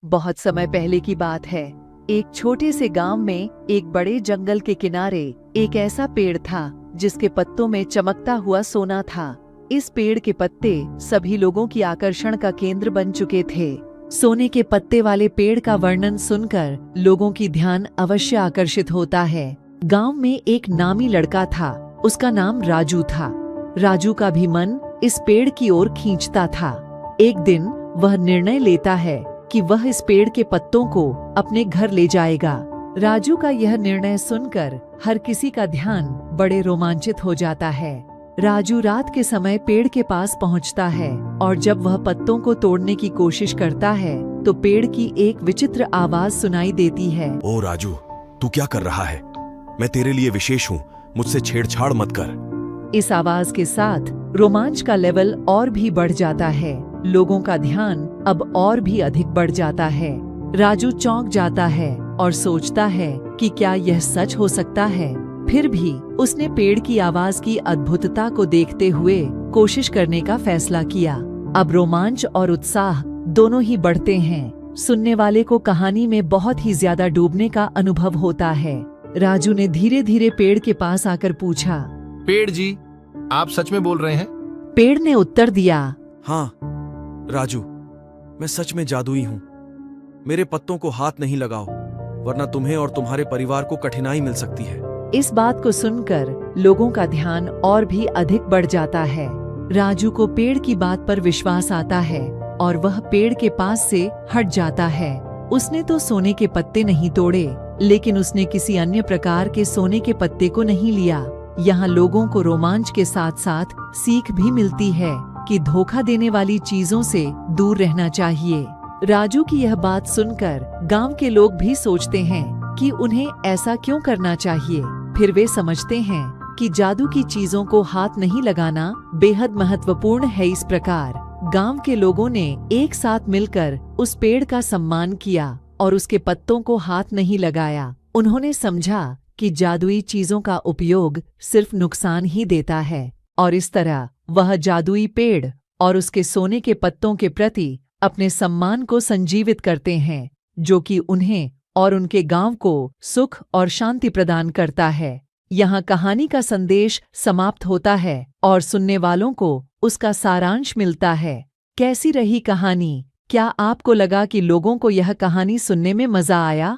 बहुत समय पहले की बात है। एक छोटे से गांव में एक बड़े जंगल के किनारे एक ऐसा पेड़ था जिसके पत्तों में चमकता हुआ सोना था। इस पेड़ के पत्ते सभी लोगों की आकर्षण का केंद्र बन चुके थे। सोने के पत्ते वाले पेड़ का वर्णन सुनकर लोगों की ध्यान अवश्य आकर्षित होता है। गांव में एक नामी लड़का था। उसका नाम राजू था। राजू का भी मन इस पेड़ की ओर खींचता था। एक दिन वह निर्णय लेता है कि वह इस पेड़ के पत्तों को अपने घर ले जाएगा। राजू का यह निर्णय सुनकर हर किसी का ध्यान बड़े रोमांचित हो जाता है। राजू रात के समय पेड़ के पास पहुंचता है और जब वह पत्तों को तोड़ने की कोशिश करता है तो पेड़ की एक विचित्र आवाज सुनाई देती है। ओ राजू, तू क्या कर रहा है? मैं तेरे लिए विशेष हूँ, मुझसे छेड़छाड़ मत कर। इस आवाज के साथ रोमांच का लेवल और भी बढ़ जाता है। लोगों का ध्यान अब और भी अधिक बढ़ जाता है। राजू चौंक जाता है और सोचता है कि क्या यह सच हो सकता है। फिर भी उसने पेड़ की आवाज की अद्भुतता को देखते हुए कोशिश करने का फैसला किया। अब रोमांच और उत्साह दोनों ही बढ़ते हैं। सुनने वाले को कहानी में बहुत ही ज्यादा डूबने का अनुभव होता है। राजू ने धीरे धीरे पेड़ के पास आकर पूछा, पेड़ जी, आप सच में बोल रहे हैं? पेड़ ने उत्तर दिया, हाँ राजू, मैं सच में जादुई हूँ। मेरे पत्तों को हाथ नहीं लगाओ, वरना तुम्हें और तुम्हारे परिवार को कठिनाई मिल सकती है। इस बात को सुनकर लोगों का ध्यान और भी अधिक बढ़ जाता है। राजू को पेड़ की बात पर विश्वास आता है और वह पेड़ के पास से हट जाता है। उसने तो सोने के पत्ते नहीं तोड़े, लेकिन उसने किसी अन्य प्रकार के सोने के पत्ते को नहीं लिया। यहाँ लोगों को रोमांच के साथ साथ सीख भी मिलती है कि धोखा देने वाली चीजों से दूर रहना चाहिए। राजू की यह बात सुनकर गांव के लोग भी सोचते हैं कि उन्हें ऐसा क्यों करना चाहिए। फिर वे समझते हैं कि जादू की चीजों को हाथ नहीं लगाना बेहद महत्वपूर्ण है। इस प्रकार गांव के लोगों ने एक साथ मिलकर उस पेड़ का सम्मान किया और उसके पत्तों को हाथ नहीं लगाया। उन्होंने समझा कि जादुई चीजों का उपयोग सिर्फ नुकसान ही देता है और इस तरह वह जादुई पेड़ और उसके सोने के पत्तों के प्रति अपने सम्मान को संजीवित करते हैं, जो कि उन्हें और उनके गांव को सुख और शांति प्रदान करता है। यहाँ कहानी का संदेश समाप्त होता है और सुनने वालों को उसका सारांश मिलता है। कैसी रही कहानी? क्या आपको लगा कि लोगों को यह कहानी सुनने में मजा आया?